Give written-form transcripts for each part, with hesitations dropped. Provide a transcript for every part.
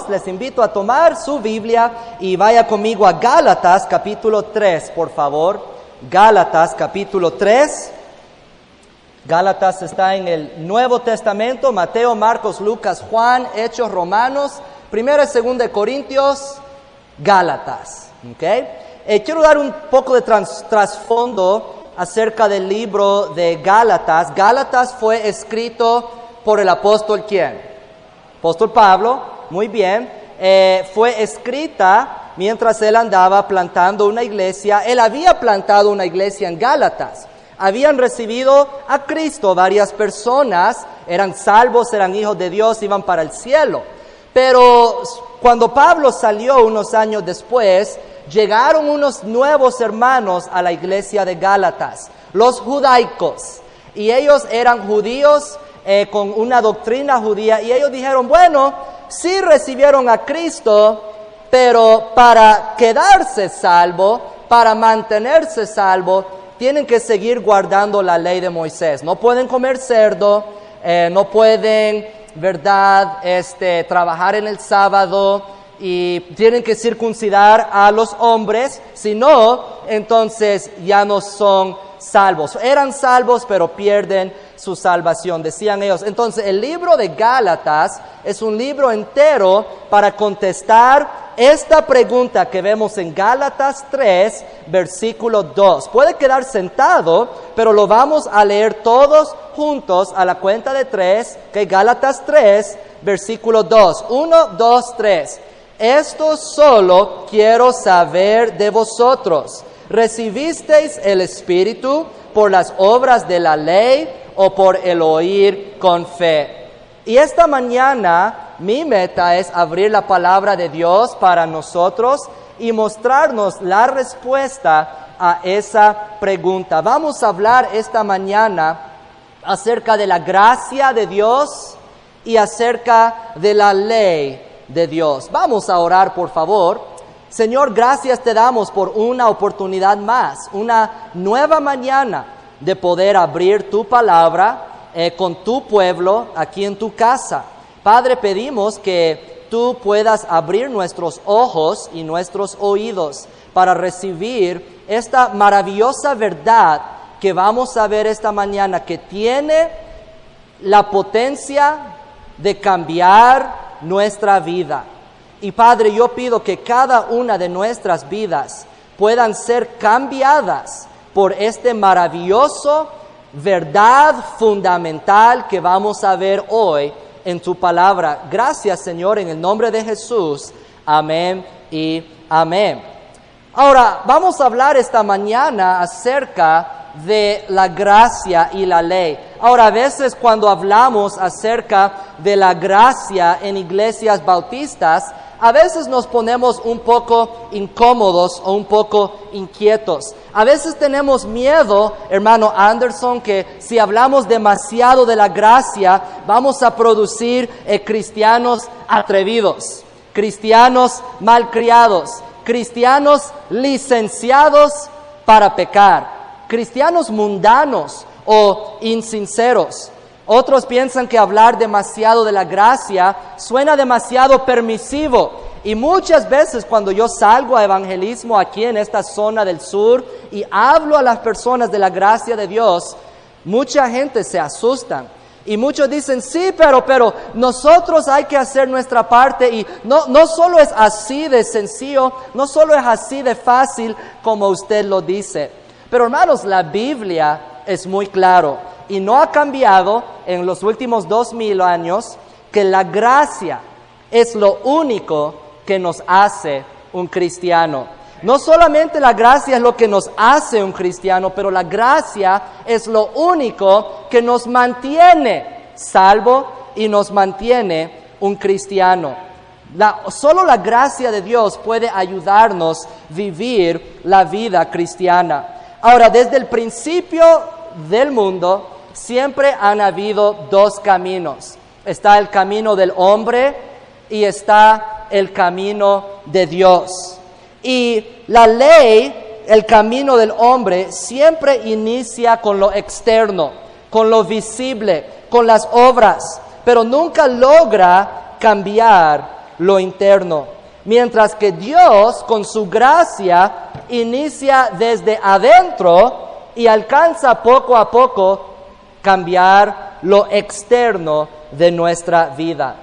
hermanos, les invito a tomar su Biblia y vaya conmigo a Gálatas capítulo 3, por favor. Gálatas capítulo 3. Gálatas está en el Nuevo Testamento: Mateo, Marcos, Lucas, Juan, Hechos, Romanos, 1 y 2 Corintios, Gálatas. ¿Okay? Quiero dar un poco de trasfondo acerca del libro de Gálatas. Gálatas fue escrito por el apóstol, ¿quién? Apóstol Pablo, muy bien. Fue escrita mientras él andaba plantando una iglesia. Él había plantado una iglesia en Gálatas. Habían recibido a Cristo varias personas, eran salvos, eran hijos de Dios, iban para el cielo. Pero cuando Pablo salió unos años después, llegaron unos nuevos hermanos a la iglesia de Gálatas, los judaicos. Y ellos eran judíos con una doctrina judía, y ellos dijeron, bueno, sí recibieron a Cristo, pero para quedarse salvo, para mantenerse salvo, tienen que seguir guardando la ley de Moisés. No pueden comer cerdo, no pueden, ¿verdad?, trabajar en el sábado, y tienen que circuncidar a los hombres, si no, entonces ya no son salvos. Eran salvos, pero pierden su salvación, decían ellos. Entonces, el libro de Gálatas es un libro entero para contestar esta pregunta que vemos en Gálatas 3, versículo 2. Puede quedar sentado, pero lo vamos a leer todos juntos a la cuenta de 3, que Gálatas 3, versículo 2. 1, 2, 3. Esto solo quiero saber de vosotros. ¿Recibisteis el Espíritu por las obras de la ley o por el oír con fe? Y esta mañana mi meta es abrir la palabra de Dios para nosotros y mostrarnos la respuesta a esa pregunta. Vamos a hablar esta mañana acerca de la gracia de Dios y acerca de la ley de Dios. Vamos a orar, por favor. Señor, gracias te damos por una oportunidad más, una nueva mañana de poder abrir tu palabra con tu pueblo aquí en tu casa. Padre, pedimos que tú puedas abrir nuestros ojos y nuestros oídos para recibir esta maravillosa verdad que vamos a ver esta mañana, que tiene la potencia de cambiar nuestra vida. Y Padre, yo pido que cada una de nuestras vidas puedan ser cambiadas por este maravilloso verdad fundamental que vamos a ver hoy en tu palabra. Gracias, Señor, en el nombre de Jesús. Amén y amén. Ahora, vamos a hablar esta mañana acerca de la gracia y la ley. Ahora, a veces cuando hablamos acerca de la gracia en iglesias bautistas, a veces nos ponemos un poco incómodos o un poco inquietos. A veces tenemos miedo, hermano Anderson, que si hablamos demasiado de la gracia, vamos a producir cristianos atrevidos, cristianos malcriados, cristianos licenciados para pecar, cristianos mundanos o insinceros. Otros piensan que hablar demasiado de la gracia suena demasiado permisivo. Y muchas veces cuando yo salgo a evangelismo aquí en esta zona del sur y hablo a las personas de la gracia de Dios, mucha gente se asusta. Y muchos dicen, sí, pero nosotros hay que hacer nuestra parte. Y no solo es así de sencillo, no solo es así de fácil como usted lo dice. Pero hermanos, la Biblia es muy claro y no ha cambiado en los últimos 2000 años, que la gracia es lo único que nos hace un cristiano. No solamente la gracia es lo que nos hace un cristiano, pero la gracia es lo único que nos mantiene salvo y nos mantiene un cristiano. Solo la gracia de Dios puede ayudarnos a vivir la vida cristiana. Ahora, desde el principio del mundo, siempre han habido dos caminos. Está el camino del hombre y está el camino de Dios. Y la ley, el camino del hombre, siempre inicia con lo externo, con lo visible, con las obras, pero nunca logra cambiar lo interno. Mientras que Dios, con su gracia, inicia desde adentro y alcanza poco a poco cambiar lo externo de nuestra vida.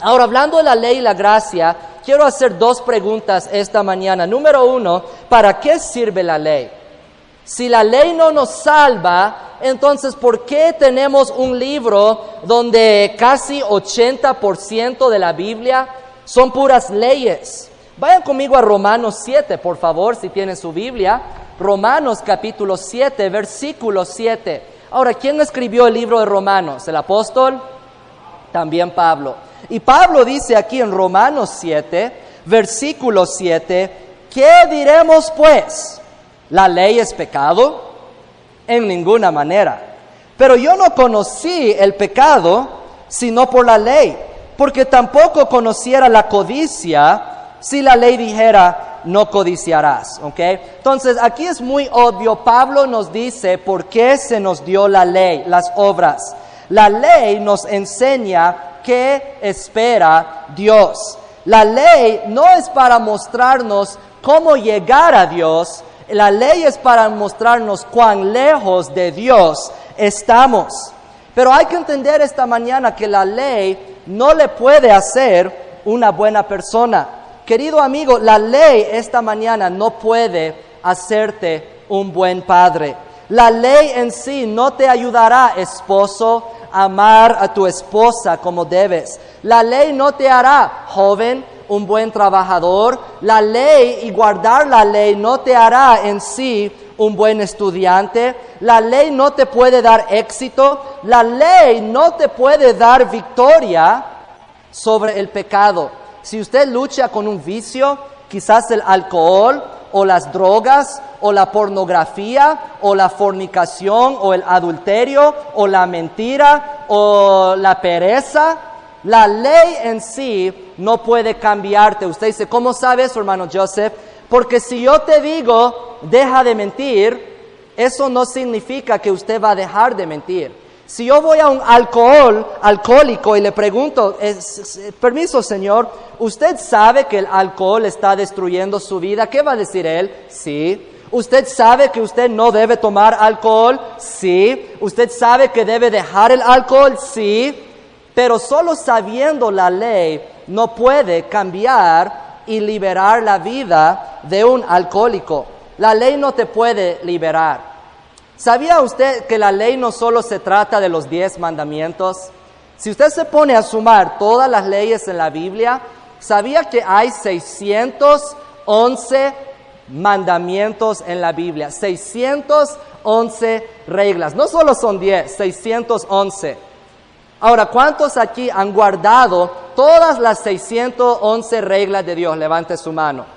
Ahora, hablando de la ley y la gracia, quiero hacer dos preguntas esta mañana. Número uno, ¿para qué sirve la ley? Si la ley no nos salva, entonces, ¿por qué tenemos un libro donde casi 80% de la Biblia son puras leyes? Vayan conmigo a Romanos 7, por favor, si tienen su Biblia. Romanos capítulo 7, versículo 7. Ahora, ¿quién escribió el libro de Romanos? ¿El apóstol? También Pablo. Y Pablo dice aquí en Romanos 7, versículo 7, ¿qué diremos pues? ¿La ley es pecado? En ninguna manera. Pero yo no conocí el pecado sino por la ley, porque tampoco conociera la codicia si la ley dijera no codiciarás. ¿Ok? Entonces aquí es muy obvio, Pablo nos dice por qué se nos dio la ley, las obras. La ley nos enseña qué espera Dios. La ley no es para mostrarnos cómo llegar a Dios. La ley es para mostrarnos cuán lejos de Dios estamos. Pero hay que entender esta mañana que la ley no le puede hacer una buena persona. Querido amigo, la ley esta mañana no puede hacerte un buen padre. La ley en sí no te ayudará, esposo, a amar a tu esposa como debes. La ley no te hará, joven, un buen trabajador. La ley y guardar la ley no te hará en sí un buen estudiante. La ley no te puede dar éxito. La ley no te puede dar victoria sobre el pecado. Si usted lucha con un vicio, quizás el alcohol o las drogas o la pornografía o la fornicación o el adulterio o la mentira o la pereza, la ley en sí no puede cambiarte. Usted dice, ¿cómo sabe eso, hermano Joseph? Porque si yo te digo, deja de mentir, eso no significa que usted va a dejar de mentir. Si yo voy a un alcohólico y le pregunto, permiso señor, ¿usted sabe que el alcohol está destruyendo su vida? ¿Qué va a decir él? Sí. ¿Usted sabe que usted no debe tomar alcohol? Sí. ¿Usted sabe que debe dejar el alcohol? Sí. Pero solo sabiendo la ley no puede cambiar y liberar la vida de un alcohólico. La ley no te puede liberar. ¿Sabía usted que la ley no solo se trata de los 10 mandamientos? Si usted se pone a sumar todas las leyes en la Biblia, ¿sabía que hay 611 mandamientos en la Biblia? 611 reglas. No solo son 10, 611. Ahora, ¿cuántos aquí han guardado todas las 611 reglas de Dios? Levante su mano.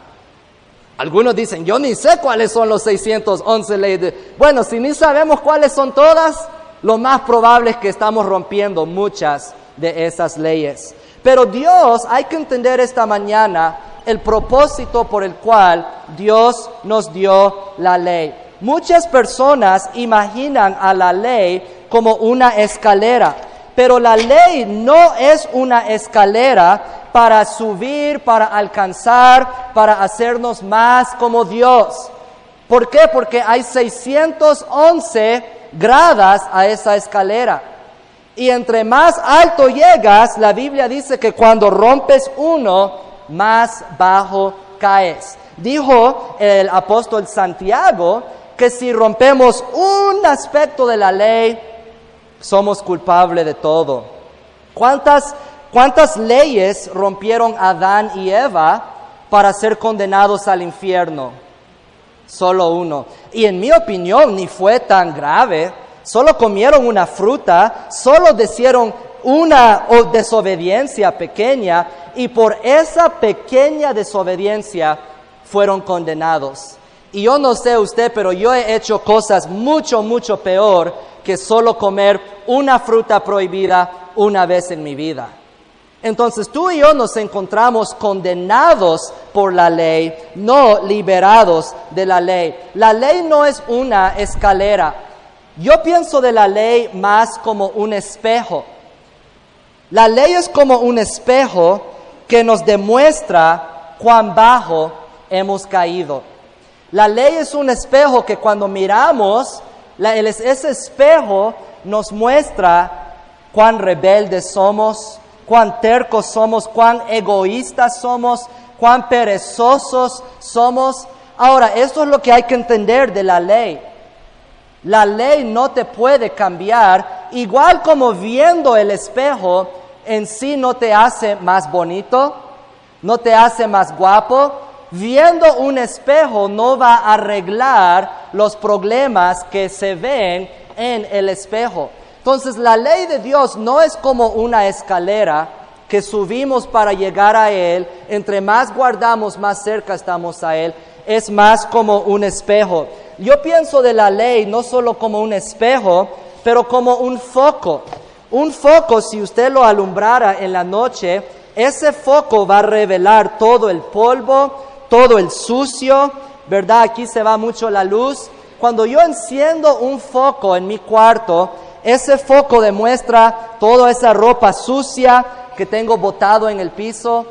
Algunos dicen, yo ni sé cuáles son los 611 leyes. Bueno, si ni sabemos cuáles son todas, lo más probable es que estamos rompiendo muchas de esas leyes. Pero Dios, hay que entender esta mañana el propósito por el cual Dios nos dio la ley. Muchas personas imaginan a la ley como una escalera, pero la ley no es una escalera para subir, para alcanzar, para hacernos más como Dios. ¿Por qué? Porque hay 611 gradas a esa escalera. Y entre más alto llegas, la Biblia dice que cuando rompes uno, más bajo caes. Dijo el apóstol Santiago que si rompemos un aspecto de la ley, somos culpables de todo. ¿Cuántas leyes rompieron Adán y Eva para ser condenados al infierno? Solo uno. Y en mi opinión ni fue tan grave. Solo comieron una fruta, solo hicieron una desobediencia pequeña y por esa pequeña desobediencia fueron condenados. Y yo no sé usted, pero yo he hecho cosas mucho, mucho peor que solo comer una fruta prohibida una vez en mi vida. Entonces tú y yo nos encontramos condenados por la ley, no liberados de la ley. La ley no es una escalera. Yo pienso de la ley más como un espejo. La ley es como un espejo que nos demuestra cuán bajo hemos caído. La ley es un espejo que cuando miramos, ese espejo nos muestra cuán rebeldes somos, cuán tercos somos, cuán egoístas somos, cuán perezosos somos. Ahora, esto es lo que hay que entender de la ley. La ley no te puede cambiar, igual como viendo el espejo en sí no te hace más bonito, no te hace más guapo. Viendo un espejo no va a arreglar los problemas que se ven en el espejo. Entonces, la ley de Dios no es como una escalera que subimos para llegar a Él. Entre más guardamos, más cerca estamos a Él. Es más como un espejo. Yo pienso de la ley no solo como un espejo, pero como un foco. Un foco, si usted lo alumbrara en la noche, ese foco va a revelar todo el polvo, todo el sucio, ¿verdad? Aquí se va mucho la luz. Cuando yo enciendo un foco en mi cuarto, ese foco demuestra toda esa ropa sucia que tengo botado en el piso,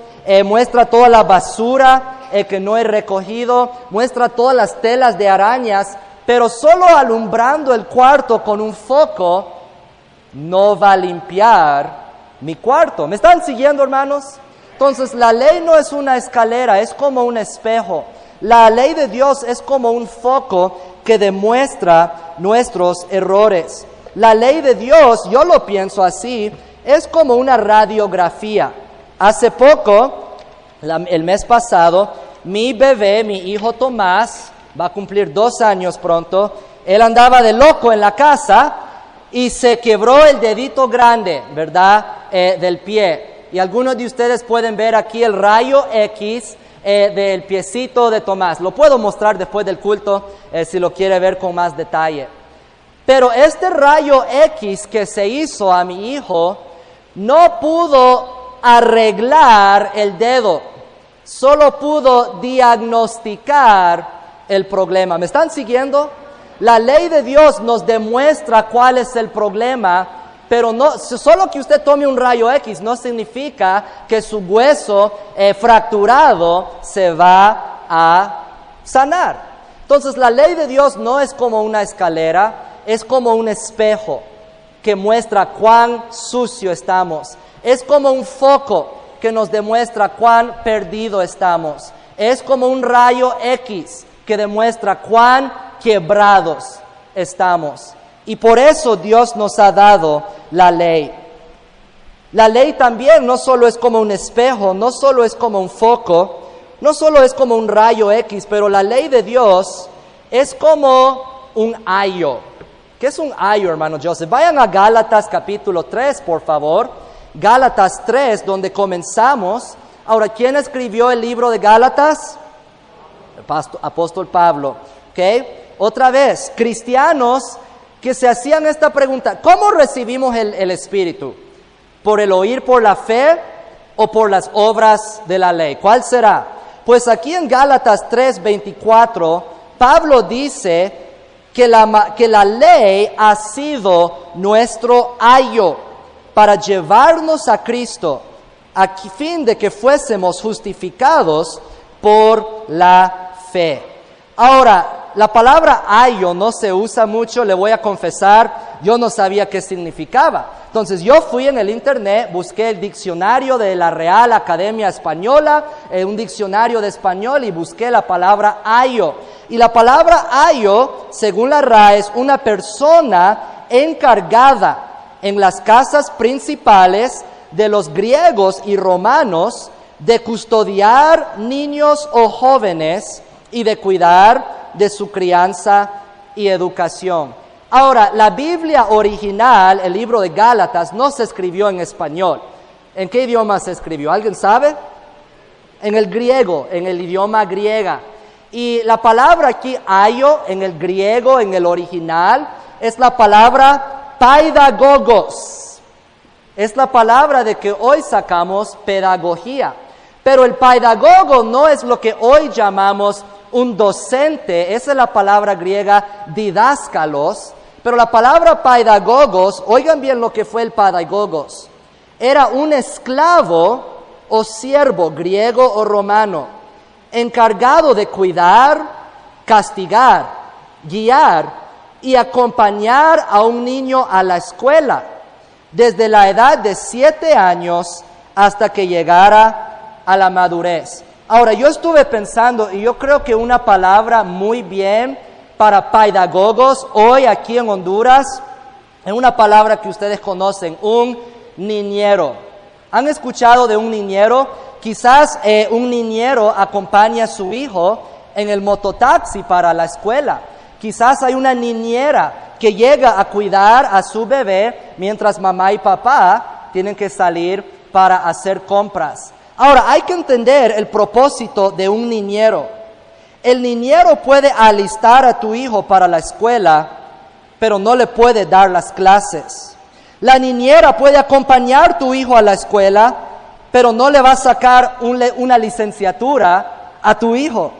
muestra toda la basura que no he recogido, muestra todas las telas de arañas, pero solo alumbrando el cuarto con un foco no va a limpiar mi cuarto. ¿Me están siguiendo, hermanos? Entonces, la ley no es una escalera, es como un espejo. La ley de Dios es como un foco que demuestra nuestros errores. La ley de Dios, yo lo pienso así, es como una radiografía. Hace poco, el mes pasado, mi bebé, mi hijo Tomás, va a cumplir 2 años pronto. Él andaba de loco en la casa y se quebró el dedito grande, ¿verdad? Del pie. Y algunos de ustedes pueden ver aquí el rayo X del piecito de Tomás. Lo puedo mostrar después del culto si lo quiere ver con más detalle. Pero este rayo X que se hizo a mi hijo no pudo arreglar el dedo, solo pudo diagnosticar el problema. ¿Me están siguiendo? La ley de Dios nos demuestra cuál es el problema, pero no, solo que usted tome un rayo X no significa que su hueso fracturado se va a sanar. Entonces, la ley de Dios no es como una escalera, es como un espejo que muestra cuán sucio estamos. Es como un foco que nos demuestra cuán perdido estamos. Es como un rayo X que demuestra cuán quebrados estamos. Y por eso Dios nos ha dado la ley. La ley también no solo es como un espejo, no solo es como un foco, no solo es como un rayo X, pero la ley de Dios es como un ayo. ¿Qué es un ayo, hermano Joseph? Vayan a Gálatas capítulo 3, por favor. Gálatas 3, donde comenzamos. Ahora, ¿quién escribió el libro de Gálatas? El apóstol Pablo. ¿Ok? Otra vez, cristianos que se hacían esta pregunta: ¿cómo recibimos el Espíritu? ¿Por el oír por la fe o por las obras de la ley? ¿Cuál será? Pues aquí en Gálatas 3:24, Pablo dice que la ley ha sido nuestro ayo para llevarnos a Cristo, a fin de que fuésemos justificados por la fe. Ahora, la palabra ayo no se usa mucho, le voy a confesar, yo no sabía qué significaba. Entonces yo fui en el internet, busqué el diccionario de la Real Academia Española, un diccionario de español, y busqué la palabra ayo. Y la palabra ayo, según la RAE, es una persona encargada en las casas principales de los griegos y romanos de custodiar niños o jóvenes y de cuidar de su crianza y educación. Ahora, la Biblia original, el libro de Gálatas, no se escribió en español. ¿En qué idioma se escribió? ¿Alguien sabe? En el griego, en el idioma griega. Y la palabra aquí, ayo, en el griego, en el original, es la palabra paidagogos. Es la palabra de que hoy sacamos pedagogía. Pero el pedagogo no es lo que hoy llamamos un docente, esa es la palabra griega didáscalos, pero la palabra pedagogos, oigan bien lo que fue el pedagogos, era un esclavo o siervo, griego o romano, encargado de cuidar, castigar, guiar y acompañar a un niño a la escuela, desde la edad de 7 años hasta que llegara a la madurez. Ahora, yo estuve pensando, y yo creo que una palabra muy bien para pedagogos hoy aquí en Honduras, es una palabra que ustedes conocen, un niñero. ¿Han escuchado de un niñero? Quizás un niñero acompaña a su hijo en el mototaxi para la escuela. Quizás hay una niñera que llega a cuidar a su bebé mientras mamá y papá tienen que salir para hacer compras. Ahora, hay que entender el propósito de un niñero. El niñero puede alistar a tu hijo para la escuela, pero no le puede dar las clases. La niñera puede acompañar a tu hijo a la escuela, pero no le va a sacar una licenciatura a tu hijo.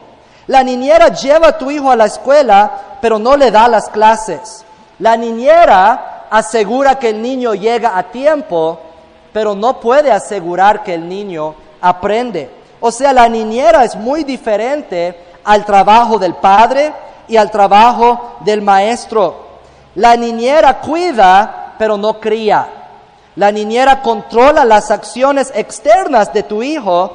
La niñera lleva a tu hijo a la escuela, pero no le da las clases. La niñera asegura que el niño llega a tiempo, pero no puede asegurar que el niño aprende. O sea, la niñera es muy diferente al trabajo del padre y al trabajo del maestro. La niñera cuida, pero no cría. La niñera controla las acciones externas de tu hijo,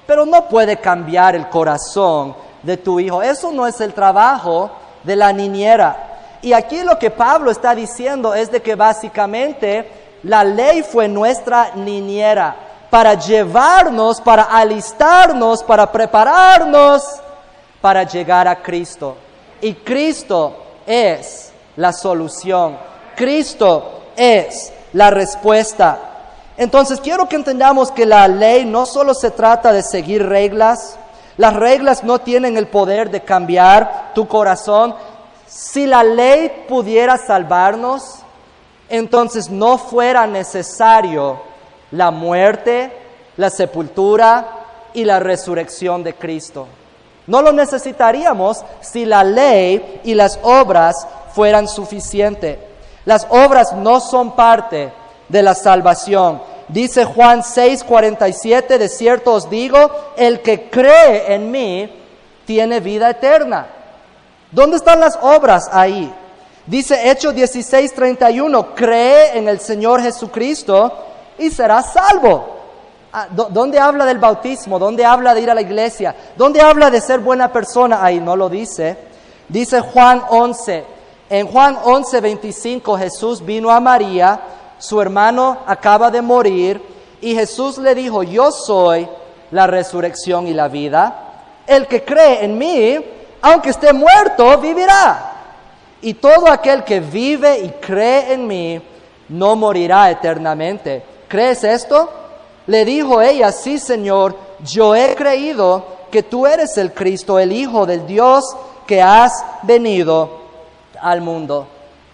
pero no puede cambiar el corazón de tu hijo. Eso no es el trabajo de la niñera. Y aquí lo que Pablo está diciendo es de que básicamente la ley fue nuestra niñera para llevarnos, para alistarnos, para prepararnos para llegar a Cristo. Y Cristo es la solución. Cristo es la respuesta. Entonces quiero que entendamos que la ley no solo se trata de seguir reglas. Las reglas no tienen el poder de cambiar tu corazón. Si la ley pudiera salvarnos, entonces no fuera necesario la muerte, la sepultura y la resurrección de Cristo. No lo necesitaríamos si la ley y las obras fueran suficientes. Las obras no son parte de la salvación. Dice Juan 6:47, de cierto os digo, el que cree en mí tiene vida eterna. ¿Dónde están las obras ahí? Dice Hechos 16:31, cree en el Señor Jesucristo y serás salvo. ¿Dónde habla del bautismo? ¿Dónde habla de ir a la iglesia? ¿Dónde habla de ser buena persona? Ahí no lo dice. Dice Juan 11. En Juan 11:25 Jesús vino a María, su hermano acaba de morir, y Jesús le dijo, yo soy la resurrección y la vida. El que cree en mí, aunque esté muerto, vivirá. Y todo aquel que vive y cree en mí, no morirá eternamente. ¿Crees esto? Le dijo ella, sí, Señor, yo he creído que tú eres el Cristo, el Hijo del Dios que has venido al mundo.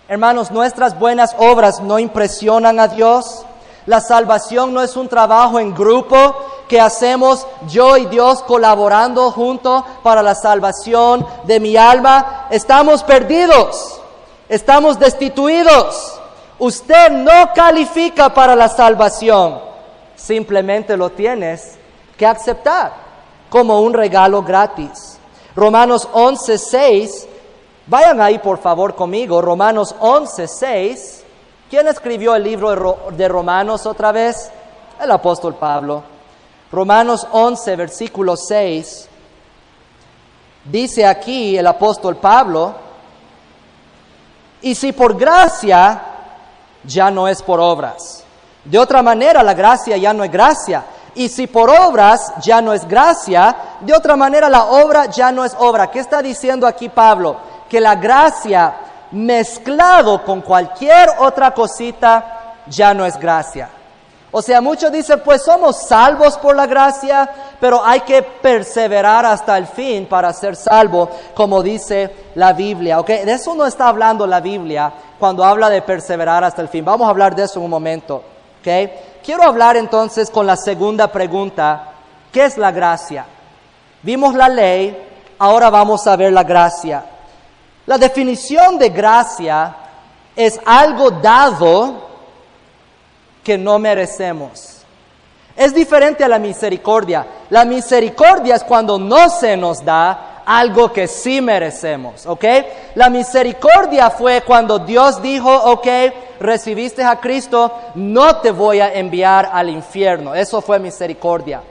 Hermanos, nuestras buenas obras no impresionan a Dios. La salvación no es un trabajo en grupo que hacemos yo y Dios colaborando juntos para la salvación de mi alma. Estamos perdidos, estamos destituidos. Usted no califica para la salvación. Simplemente lo tienes que aceptar como un regalo gratis. Romanos 11:6, vayan ahí por favor conmigo, Romanos 11:6. ¿Quién escribió el libro de Romanos otra vez? El apóstol Pablo. Romanos 11, versículo 6, dice aquí el apóstol Pablo, y si por gracia, ya no es por obras. De otra manera, la gracia ya no es gracia. Y si por obras ya no es gracia, de otra manera la obra ya no es obra. ¿Qué está diciendo aquí Pablo? Que la gracia mezclado con cualquier otra cosita ya no es gracia. O sea, muchos dicen, pues somos salvos por la gracia, pero hay que perseverar hasta el fin para ser salvo, como dice la Biblia. ¿Okay? De eso no está hablando la Biblia cuando habla de perseverar hasta el fin. Vamos a hablar de eso en un momento. ¿Okay? Quiero hablar entonces con la segunda pregunta. ¿Qué es la gracia? Vimos la ley, ahora vamos a ver la gracia. La definición de gracia es algo dado que no merecemos. Es diferente a la misericordia. La misericordia es cuando no se nos da algo que sí merecemos, ¿ok? La misericordia fue cuando Dios dijo, ok, recibiste a Cristo, no te voy a enviar al infierno. Eso fue misericordia.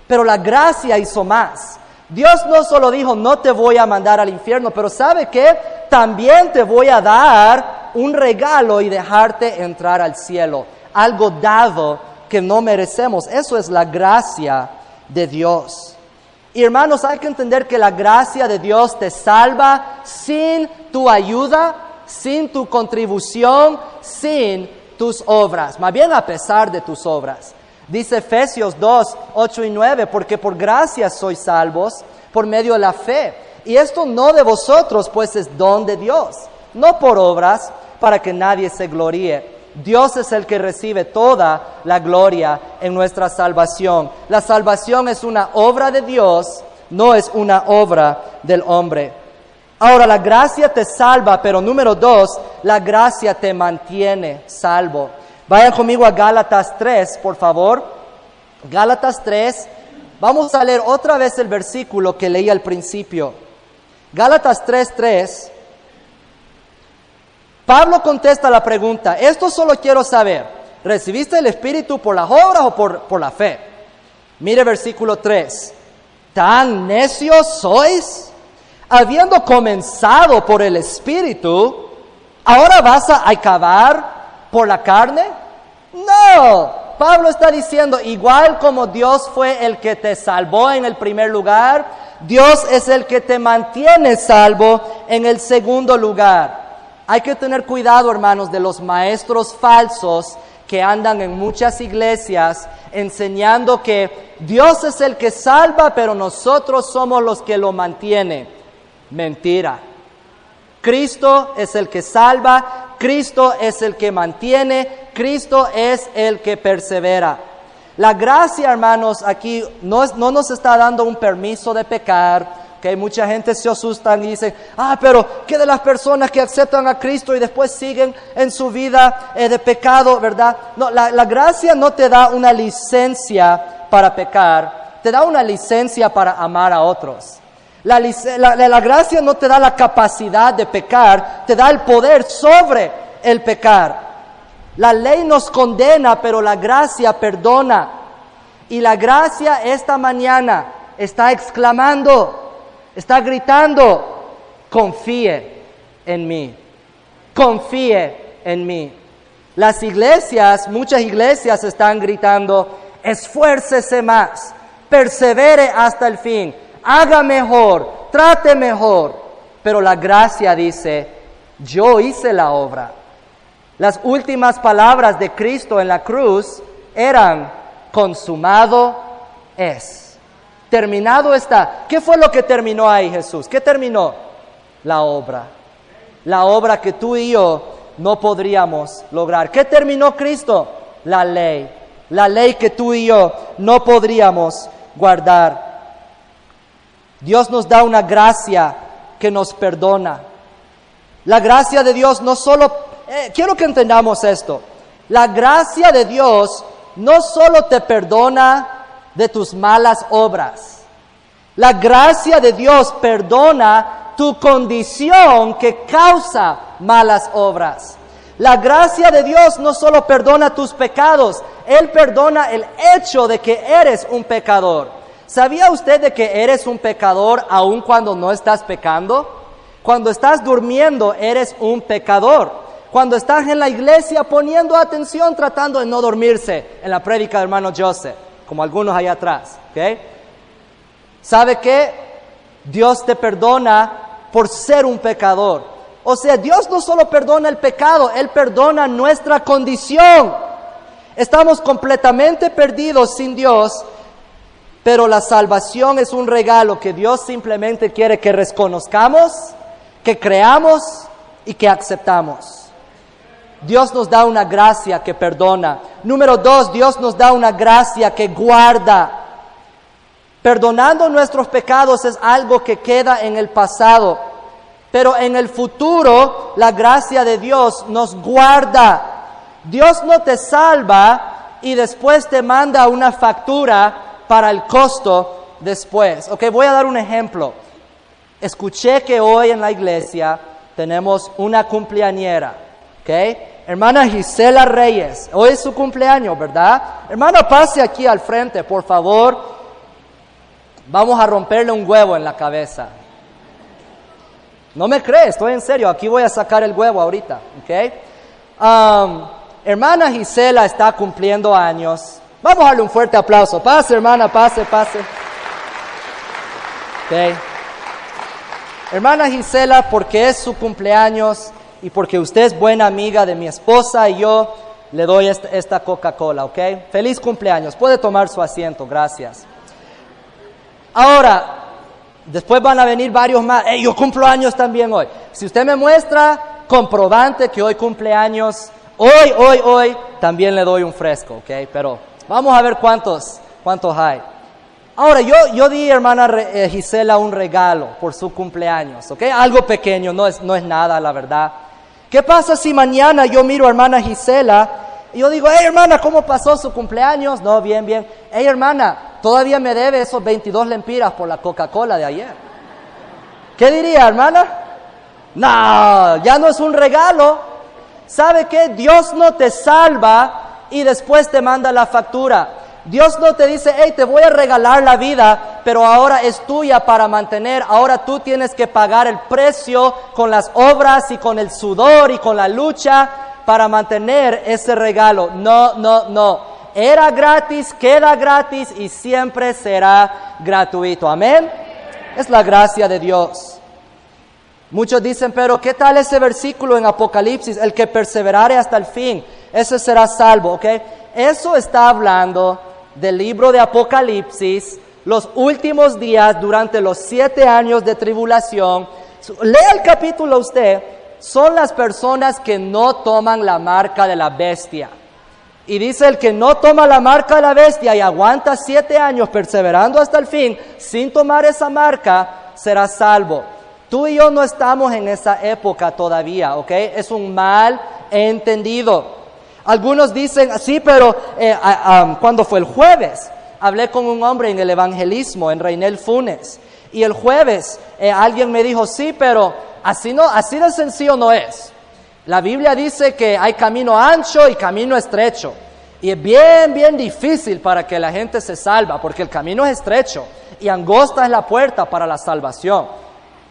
Pero la gracia hizo más. Dios no solo dijo, no te voy a mandar al infierno, pero ¿sabe qué? También te voy a dar un regalo y dejarte entrar al cielo. Algo dado que no merecemos. Eso es la gracia de Dios. Y hermanos, hay que entender que la gracia de Dios te salva sin tu ayuda, sin tu contribución, sin tus obras, más bien a pesar de tus obras. Dice Efesios 2, 8 y 9, porque por gracia sois salvos por medio de la fe. Y esto no de vosotros, pues es don de Dios, no por obras, para que nadie se gloríe. Dios es el que recibe toda la gloria en nuestra salvación. La salvación es una obra de Dios, no es una obra del hombre. Ahora, la gracia te salva, pero número 2, la gracia te mantiene salvo. Vayan conmigo a Gálatas 3, por favor. Gálatas 3, vamos a leer otra vez el versículo que leí al principio. Gálatas 3:3. Pablo contesta la pregunta, esto solo quiero saber, ¿recibiste el Espíritu por las obras o por la fe? Mire versículo 3, ¿tan necios sois? Habiendo comenzado por el Espíritu, ¿ahora vas a acabar por la carne? No, Pablo está diciendo, igual como Dios fue el que te salvó en el primer lugar, Dios es el que te mantiene salvo en el segundo lugar. Hay que tener cuidado, hermanos, de los maestros falsos que andan en muchas iglesias enseñando que Dios es el que salva, pero nosotros somos los que lo mantienen. Mentira. Cristo es el que salva, Cristo es el que mantiene, Cristo es el que persevera. La gracia, hermanos, aquí no nos está dando un permiso de pecar. Que mucha gente se asusta y dice, pero ¿qué de las personas que aceptan a Cristo y después siguen en su vida de pecado, verdad? No, la gracia no te da una licencia para pecar, te da una licencia para amar a otros. La gracia no te da la capacidad de pecar, te da el poder sobre el pecar. La ley nos condena, pero la gracia perdona. Y la gracia esta mañana está exclamando, está gritando, confíe en mí, confíe en mí. Las iglesias, muchas iglesias están gritando, esfuércese más, persevere hasta el fin, haga mejor, trate mejor. Pero la gracia dice, yo hice la obra. Las últimas palabras de Cristo en la cruz eran, consumado es. Terminado está. ¿Qué fue lo que terminó ahí Jesús? ¿Qué terminó? La obra. La obra que tú y yo no podríamos lograr. ¿Qué terminó Cristo? La ley. La ley que tú y yo no podríamos guardar. Dios nos da una gracia que nos perdona. La gracia de Dios no solo... quiero que entendamos esto. La gracia de Dios no solo te perdona de tus malas obras. La gracia de Dios perdona tu condición que causa malas obras. La gracia de Dios no solo perdona tus pecados, Él perdona el hecho de que eres un pecador. ¿Sabía usted de que eres un pecador aun cuando no estás pecando? Cuando estás durmiendo, eres un pecador. Cuando estás en la iglesia poniendo atención, tratando de no dormirse, en la prédica del hermano Joseph, como algunos allá atrás, ¿ok? ¿Sabe qué? Dios te perdona por ser un pecador. O sea, Dios no solo perdona el pecado, Él perdona nuestra condición. Estamos completamente perdidos sin Dios, pero la salvación es un regalo que Dios simplemente quiere que reconozcamos, que creamos y que aceptamos. Dios nos da una gracia que perdona. Número 2, Dios nos da una gracia que guarda. Perdonando nuestros pecados es algo que queda en el pasado, pero en el futuro la gracia de Dios nos guarda. Dios no te salva y después te manda una factura para el costo después. Ok, voy a dar un ejemplo. Escuché que hoy en la iglesia tenemos una cumpleañera, ¿ok? Hermana Gisela Reyes, hoy es su cumpleaños, ¿verdad? Hermana, pase aquí al frente, por favor. Vamos a romperle un huevo en la cabeza. No me crees, estoy en serio, aquí voy a sacar el huevo ahorita, ¿ok? Hermana Gisela está cumpliendo años. Vamos a darle un fuerte aplauso. Pase, hermana, pase. Ok. Hermana Gisela, porque es su cumpleaños y porque usted es buena amiga de mi esposa y yo, le doy esta Coca-Cola, ¿ok? Feliz cumpleaños. Puede tomar su asiento, gracias. Ahora, después van a venir varios más. Hey, yo cumplo años también hoy. Si usted me muestra comprobante que hoy cumpleaños, hoy, también le doy un fresco, ¿ok? Pero vamos a ver cuántos hay. Ahora, yo di, hermana Gisela, un regalo por su cumpleaños, ¿ok? Algo pequeño, no es nada, la verdad. ¿Qué pasa si mañana yo miro a hermana Gisela y yo digo, hey, hermana, ¿cómo pasó su cumpleaños? No, bien. Hey, hermana, todavía me debe esos 22 lempiras por la Coca-Cola de ayer. ¿Qué diría, hermana? No, ya no es un regalo. ¿Sabe qué? Dios no te salva y después te manda la factura. Dios no te dice, hey, te voy a regalar la vida, pero ahora es tuya para mantener. Ahora tú tienes que pagar el precio con las obras y con el sudor y con la lucha para mantener ese regalo. No. Era gratis, queda gratis y siempre será gratuito. Amén. Es la gracia de Dios. Muchos dicen, pero ¿qué tal ese versículo en Apocalipsis? El que perseverare hasta el fin, ese será salvo, ¿ok? Eso está hablando del libro de Apocalipsis, los últimos días durante los 7 años de tribulación. Lea el capítulo usted. Son las personas que no toman la marca de la bestia. Y dice, el que no toma la marca de la bestia y aguanta 7 años perseverando hasta el fin, sin tomar esa marca, será salvo. Tú y yo no estamos en esa época todavía, ¿ok? Es un mal entendido. Algunos dicen, sí, pero cuando fue el jueves, hablé con un hombre en el evangelismo, en Reinel Funes, y el jueves alguien me dijo, sí, pero así de sencillo no es. La Biblia dice que hay camino ancho y camino estrecho, y es bien difícil para que la gente se salva, porque el camino es estrecho, y angosta es la puerta para la salvación.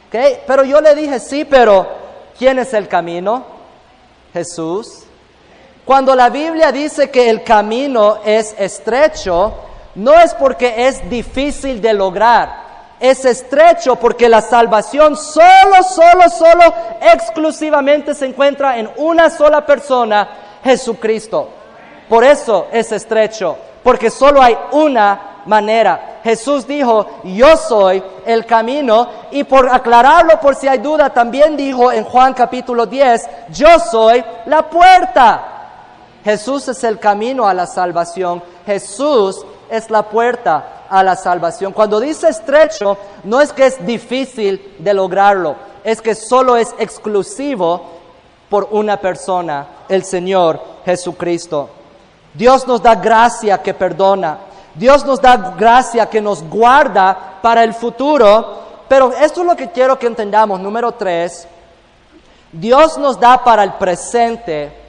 ¿Okay? Pero yo le dije, sí, pero ¿quién es el camino? Jesús. Cuando la Biblia dice que el camino es estrecho, no es porque es difícil de lograr. Es estrecho porque la salvación solo, exclusivamente se encuentra en una sola persona, Jesucristo. Por eso es estrecho, porque solo hay una manera. Jesús dijo, yo soy el camino, y por aclararlo, por si hay duda, también dijo en Juan capítulo 10, yo soy la puerta. Jesús es el camino a la salvación. Jesús es la puerta a la salvación. Cuando dice estrecho, no es que es difícil de lograrlo, es que solo es exclusivo por una persona, el Señor Jesucristo. Dios nos da gracia que perdona. Dios nos da gracia que nos guarda para el futuro. Pero esto es lo que quiero que entendamos. Número 3, Dios nos da para el presente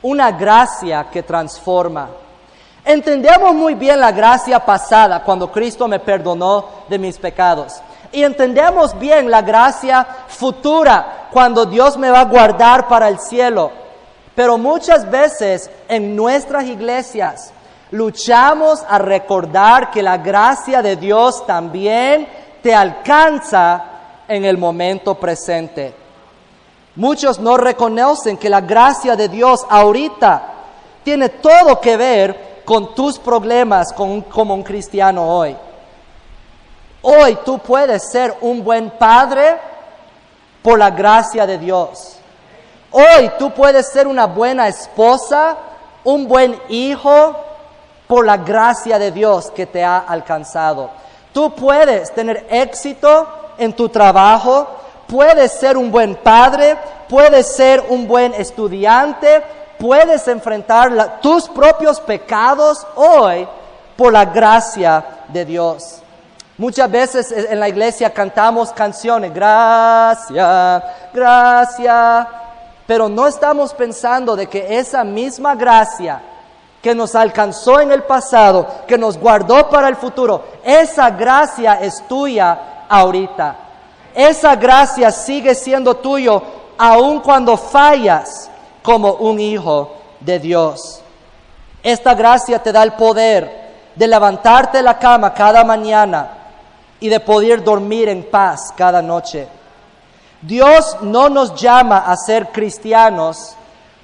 una gracia que transforma. Entendemos muy bien la gracia pasada cuando Cristo me perdonó de mis pecados. Y entendemos bien la gracia futura cuando Dios me va a guardar para el cielo. Pero muchas veces en nuestras iglesias luchamos a recordar que la gracia de Dios también te alcanza en el momento presente. Muchos no reconocen que la gracia de Dios ahorita tiene todo que ver con tus problemas como un cristiano hoy. Hoy tú puedes ser un buen padre por la gracia de Dios. Hoy tú puedes ser una buena esposa, un buen hijo por la gracia de Dios que te ha alcanzado. Tú puedes tener éxito en tu trabajo, puedes ser un buen padre, puedes ser un buen estudiante puedes enfrentar tus propios pecados hoy por la gracia de Dios. Muchas veces en la iglesia cantamos canciones, gracias, gracias, pero no estamos pensando de que esa misma gracia que nos alcanzó en el pasado, que nos guardó para el futuro, esa gracia es tuya ahorita. Esa gracia sigue siendo tuyo aun cuando fallas como un hijo de Dios. Esta gracia te da el poder de levantarte de la cama cada mañana y de poder dormir en paz cada noche. Dios no nos llama a ser cristianos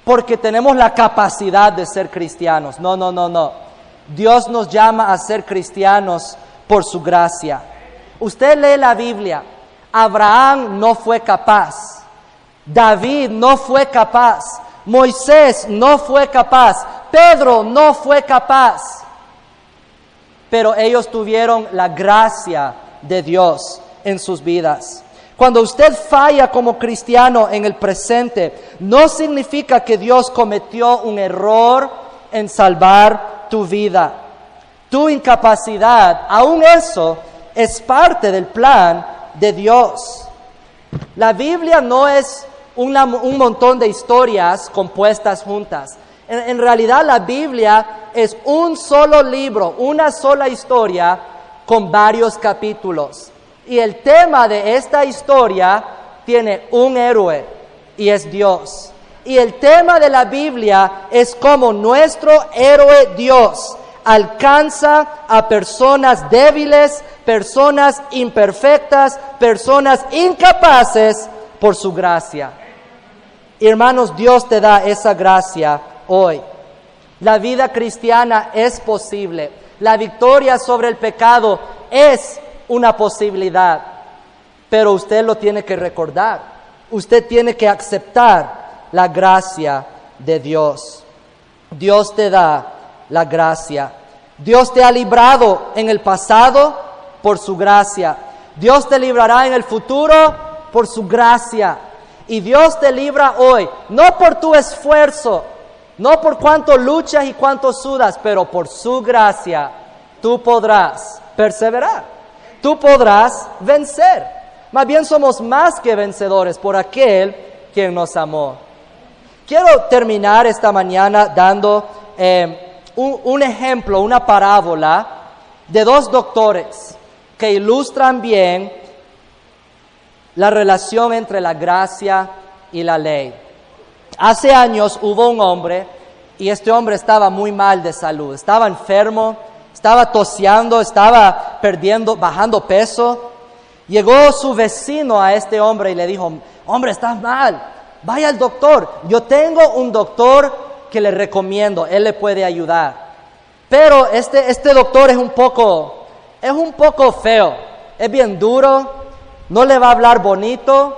porque tenemos la capacidad de ser cristianos. No. Dios nos llama a ser cristianos por su gracia. Usted lee la Biblia. Abraham no fue capaz. David no fue capaz. Moisés no fue capaz. Pedro no fue capaz. Pero ellos tuvieron la gracia de Dios en sus vidas. Cuando usted falla como cristiano en el presente, no significa que Dios cometió un error en salvar tu vida. Tu incapacidad, aún eso, es parte del plan de Dios. La Biblia no es un montón de historias compuestas juntas. En realidad la Biblia es un solo libro, una sola historia con varios capítulos. Y el tema de esta historia tiene un héroe y es Dios. Y el tema de la Biblia es cómo nuestro héroe Dios alcanza a personas débiles, personas imperfectas, personas incapaces por su gracia. Hermanos, Dios te da esa gracia hoy. La vida cristiana es posible. La victoria sobre el pecado es una posibilidad, pero usted lo tiene que recordar. Usted tiene que aceptar la gracia de Dios. Dios te da la gracia. Dios te ha librado en el pasado por su gracia. Dios te librará en el futuro por su gracia. Y Dios te libra hoy, no por tu esfuerzo, no por cuánto luchas y cuánto sudas, pero por su gracia tú podrás perseverar. Tú podrás vencer. Más bien somos más que vencedores por aquel quien nos amó. Quiero terminar esta mañana dando un ejemplo, una parábola de dos doctores que ilustran bien la relación entre la gracia y la ley. Hace años hubo un hombre y este hombre estaba muy mal de salud, estaba enfermo, estaba toseando, estaba bajando peso. Llegó su vecino a este hombre y le dijo, hombre, estás mal, vaya al doctor. Yo tengo un doctor que le recomiendo, él le puede ayudar. Pero este doctor es un poco feo, es bien duro, no le va a hablar bonito,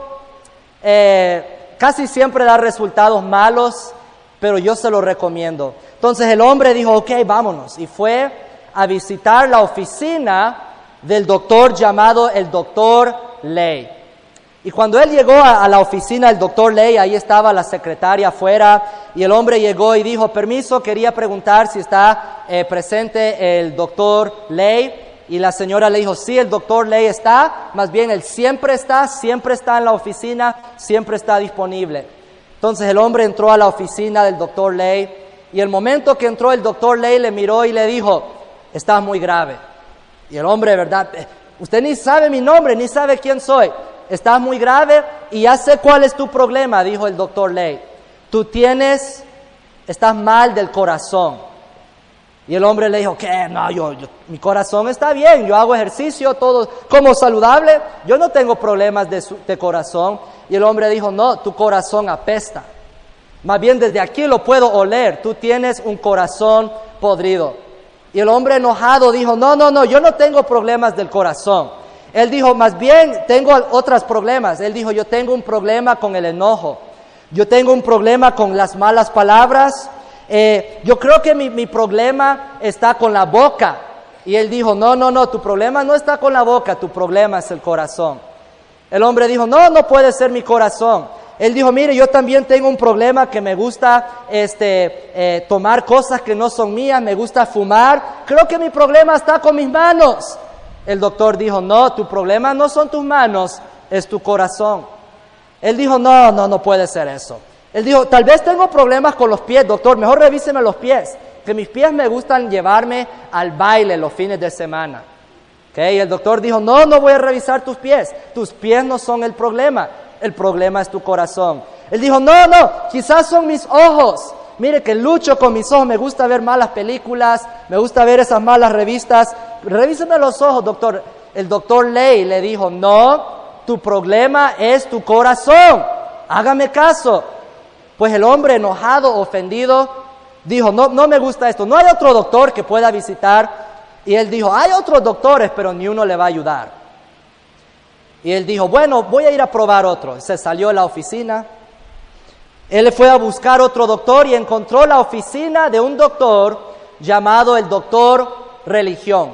casi siempre da resultados malos, pero yo se lo recomiendo. Entonces el hombre dijo, ok, vámonos, y fue a visitar la oficina del doctor llamado el doctor Ley. Y cuando él llegó a la oficina del doctor Ley, ahí estaba la secretaria afuera, y el hombre llegó y dijo, permiso, quería preguntar si está presente el doctor Ley. Y la señora le dijo, sí, el doctor Ley está, más bien él siempre está en la oficina, siempre está disponible. Entonces el hombre entró a la oficina del doctor Ley, y el momento que entró el doctor Ley le miró y le dijo, estás muy grave. Y el hombre, ¿verdad? Usted ni sabe mi nombre, ni sabe quién soy. Estás muy grave y ya sé cuál es tu problema, dijo el doctor Ley. Estás mal del corazón. Y el hombre le dijo, ¿qué? No, mi corazón está bien, yo hago ejercicio, todo como saludable, yo no tengo problemas de corazón. Y el hombre dijo, no, tu corazón apesta. Más bien desde aquí lo puedo oler, tú tienes un corazón podrido. Y el hombre enojado dijo, no, yo no tengo problemas del corazón. Él dijo, más bien tengo otros problemas. Él dijo, yo tengo un problema con el enojo. Yo tengo un problema con las malas palabras. Yo creo que mi problema está con la boca. Y él dijo, no, tu problema no está con la boca, tu problema es el corazón. El hombre dijo, no puede ser mi corazón. Él dijo, mire, yo también tengo un problema que me gusta tomar cosas que no son mías, me gusta fumar. Creo que mi problema está con mis manos. El doctor dijo, no, tu problema no son tus manos, es tu corazón. Él dijo, no puede ser eso. Él dijo, tal vez tengo problemas con los pies, doctor, mejor revíseme los pies, que mis pies me gustan llevarme al baile los fines de semana. Y el doctor dijo, no voy a revisar tus pies no son el problema es tu corazón. Él dijo, no, quizás son mis ojos. Mire que lucho con mis ojos, me gusta ver malas películas, me gusta ver esas malas revistas. Revíseme los ojos, doctor. El doctor Ley le dijo, no, tu problema es tu corazón. Hágame caso. Pues el hombre enojado, ofendido, dijo, no me gusta esto. No hay otro doctor que pueda visitar. Y él dijo, hay otros doctores, pero ni uno le va a ayudar. Y él dijo, bueno, voy a ir a probar otro. Se salió de la oficina. Él fue a buscar otro doctor y encontró la oficina de un doctor llamado el doctor Religión.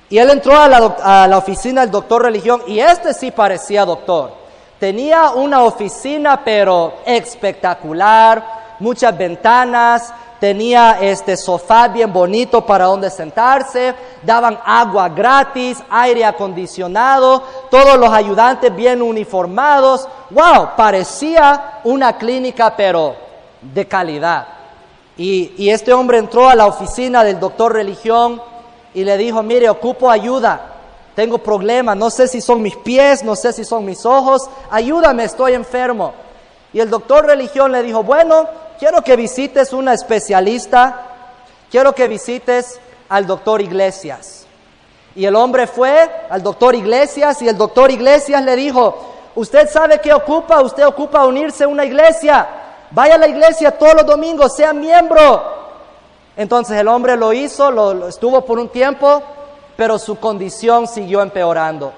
Y él entró a la oficina del doctor Religión y sí parecía doctor. Tenía una oficina pero espectacular, muchas ventanas, tenía sofá bien bonito para donde sentarse, daban agua gratis, aire acondicionado, todos los ayudantes bien uniformados. ¡Wow! Parecía una clínica pero de calidad. Y este hombre entró a la oficina del doctor Religión y le dijo, mire, ocupo ayuda, tengo problemas, no sé si son mis pies, no sé si son mis ojos, ayúdame, estoy enfermo. Y el doctor Religión le dijo, bueno, quiero que visites una especialista, quiero que visites al doctor Iglesias. Y el hombre fue al doctor Iglesias y el doctor Iglesias le dijo, ¿usted sabe qué ocupa? Usted ocupa unirse a una iglesia. Vaya a la iglesia todos los domingos, sea miembro. Entonces el hombre lo hizo, lo estuvo por un tiempo, pero su condición siguió empeorando.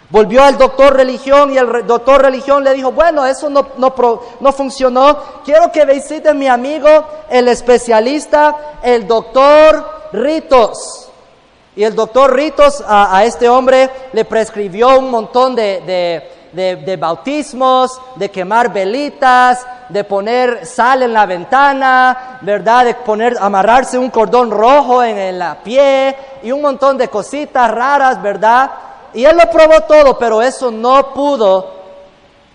Volvió al doctor Religión y el doctor Religión le dijo, bueno, eso no funcionó. Quiero que visites mi amigo, el especialista, el doctor Ritos. Y el doctor Ritos a este hombre le prescribió un montón de bautismos, de quemar velitas, de poner sal en la ventana, ¿verdad? De amarrarse un cordón rojo en la pie y un montón de cositas raras, ¿verdad? Y él lo probó todo, pero eso no pudo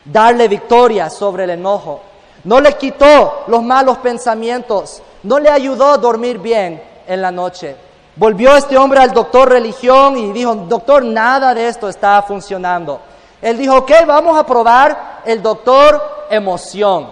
darle victoria sobre el enojo. No le quitó los malos pensamientos, no le ayudó a dormir bien en la noche. Volvió este hombre al doctor Religión y dijo, doctor, nada de esto está funcionando. Él dijo, ok, vamos a probar el doctor Emoción.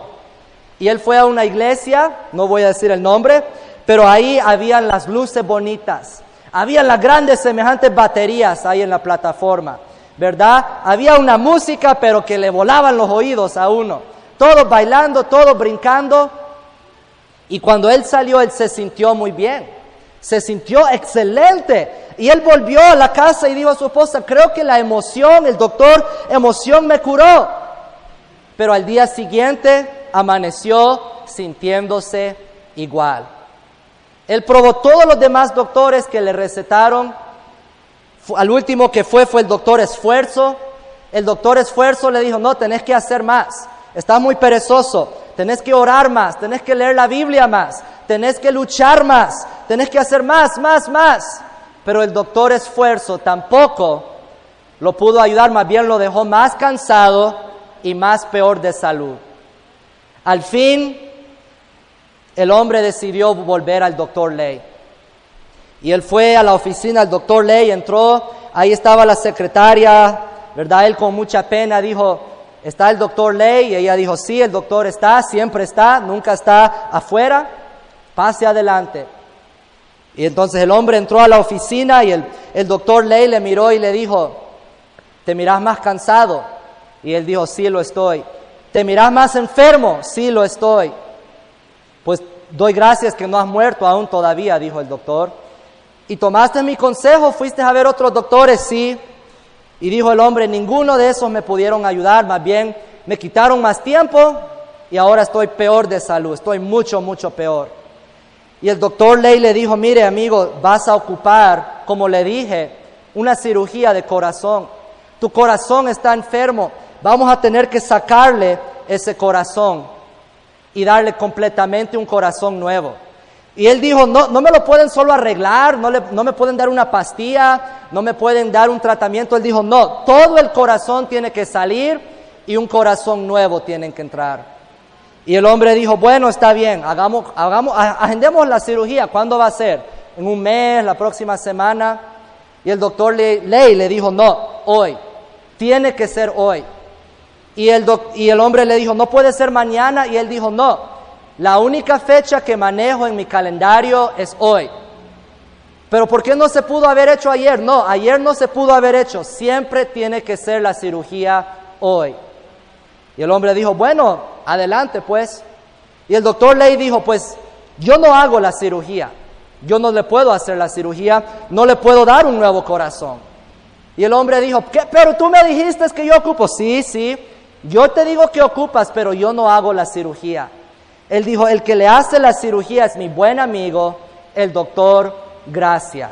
Y él fue a una iglesia, no voy a decir el nombre, pero ahí habían las luces bonitas. Habían las grandes semejantes baterías ahí en la plataforma, ¿verdad? Había una música, pero que le volaban los oídos a uno. Todos bailando, todos brincando. Y cuando él salió, él se sintió muy bien. Se sintió excelente. Y él volvió a la casa y dijo a su esposa, creo que la emoción, el doctor Emoción me curó. Pero al día siguiente amaneció sintiéndose igual. Él probó todos los demás doctores que le recetaron. Al último que fue el doctor Esfuerzo. El doctor Esfuerzo le dijo, no, tenés que hacer más. Estás muy perezoso. Tenés que orar más. Tenés que leer la Biblia más. Tenés que luchar más. Tenés que hacer más. Pero el doctor Esfuerzo tampoco lo pudo ayudar. Más bien lo dejó más cansado y más peor de salud. Al fin, el hombre decidió volver al doctor Ley. Y él fue a la oficina del doctor Ley, entró, ahí estaba la secretaria, ¿verdad? Él con mucha pena dijo, ¿está el doctor Ley? Y ella dijo, sí, el doctor está, siempre está, nunca está afuera, pase adelante. Y entonces el hombre entró a la oficina y el doctor Ley le miró y le dijo, ¿te mirás más cansado? Y él dijo, sí, lo estoy. ¿Te mirás más enfermo? Sí, lo estoy. Pues doy gracias que no has muerto aún todavía, dijo el doctor. ¿Y tomaste mi consejo? ¿Fuiste a ver otros doctores? Sí. Y dijo el hombre, ninguno de esos me pudieron ayudar, más bien me quitaron más tiempo y ahora estoy peor de salud, estoy mucho peor. Y el doctor Ley le dijo, mire amigo, vas a ocupar, como le dije, una cirugía de corazón. Tu corazón está enfermo, vamos a tener que sacarle ese corazón y darle completamente un corazón nuevo. Y él dijo, no me lo pueden solo arreglar, no me pueden dar una pastilla, no me pueden dar un tratamiento. Él dijo, no, todo el corazón tiene que salir y un corazón nuevo tiene que entrar. Y el hombre dijo, bueno, está bien, agendemos la cirugía. ¿Cuándo va a ser? ¿En un mes, la próxima semana? Y el doctor Ley le dijo, no, hoy, tiene que ser hoy. Y el hombre le dijo, no puede ser mañana. Y él dijo, no, la única fecha que manejo en mi calendario es hoy. Pero ¿por qué no se pudo haber hecho ayer? No, ayer no se pudo haber hecho, siempre tiene que ser la cirugía hoy. Y el hombre dijo, bueno, adelante pues. Y el doctor Ley dijo, pues yo no hago la cirugía, yo no le puedo hacer la cirugía, no le puedo dar un nuevo corazón. Y el hombre dijo, ¿qué? Pero tú me dijiste que yo ocupo. Sí, yo te digo que ocupas, pero yo no hago la cirugía. Él dijo, el que le hace la cirugía es mi buen amigo, el doctor Gracia.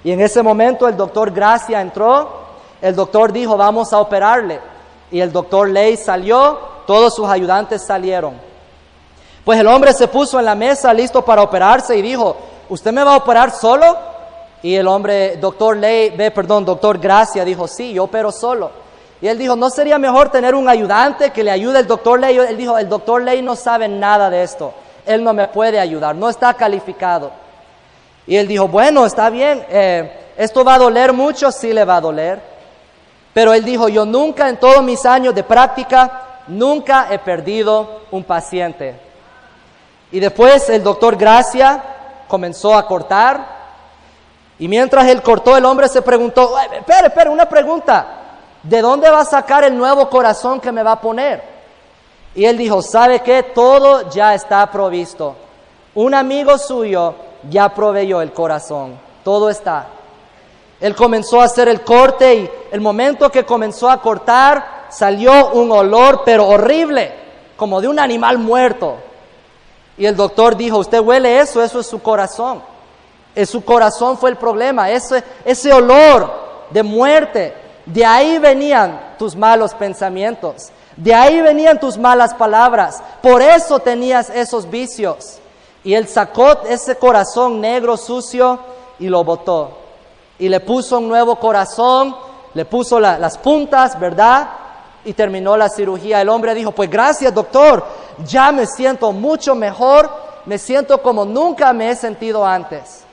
Y en ese momento el doctor Gracia entró, el doctor dijo, vamos a operarle. Y el doctor Ley salió, todos sus ayudantes salieron. Pues el hombre se puso en la mesa listo para operarse y dijo, ¿usted me va a operar solo? Y el hombre, doctor Gracia dijo, sí, yo opero solo. Y él dijo, ¿no sería mejor tener un ayudante que le ayude al doctor Ley? Él dijo, el doctor Ley no sabe nada de esto, él no me puede ayudar, no está calificado. Y él dijo, bueno, está bien, esto va a doler mucho, sí le va a doler. Pero él dijo, yo nunca en todos mis años de práctica, nunca he perdido un paciente. Y después el doctor Gracia comenzó a cortar. Y mientras él cortó, el hombre se preguntó, espera, una pregunta. ¿De dónde va a sacar el nuevo corazón que me va a poner? Y él dijo, ¿sabe qué? Todo ya está provisto. Un amigo suyo ya proveyó el corazón. Todo está. Él comenzó a hacer el corte y el momento que comenzó a cortar, salió un olor pero horrible, como de un animal muerto. Y el doctor dijo, ¿usted huele eso? Eso es su corazón. Su corazón fue el problema, ese olor de muerte. De ahí venían tus malos pensamientos, de ahí venían tus malas palabras. Por eso tenías esos vicios. Y él sacó ese corazón negro, sucio, y lo botó. Y le puso un nuevo corazón, le puso las puntas, ¿verdad? Y terminó la cirugía. El hombre dijo, pues gracias doctor, ya me siento mucho mejor, me siento como nunca me he sentido antes.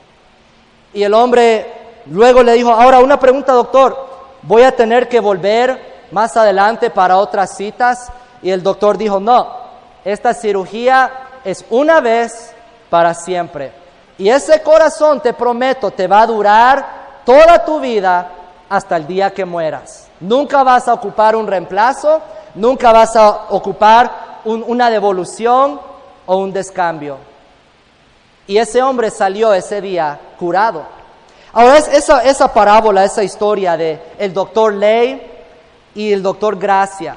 Y el hombre luego le dijo, ahora una pregunta doctor, ¿voy a tener que volver más adelante para otras citas? Y el doctor dijo, no, esta cirugía es una vez para siempre. Y ese corazón, te prometo, te va a durar toda tu vida hasta el día que mueras. Nunca vas a ocupar un reemplazo, nunca vas a ocupar una devolución o un descambio. Y ese hombre salió ese día curado. Ahora esa parábola, esa historia de el doctor Ley y el doctor Gracia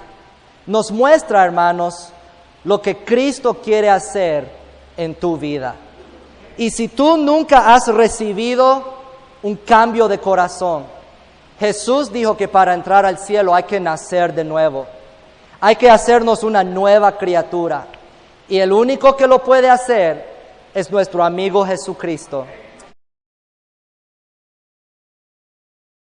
nos muestra, hermanos, lo que Cristo quiere hacer en tu vida. Y si tú nunca has recibido un cambio de corazón, Jesús dijo que para entrar al cielo hay que nacer de nuevo. Hay que hacernos una nueva criatura. Y el único que lo puede hacer es nuestro amigo Jesucristo.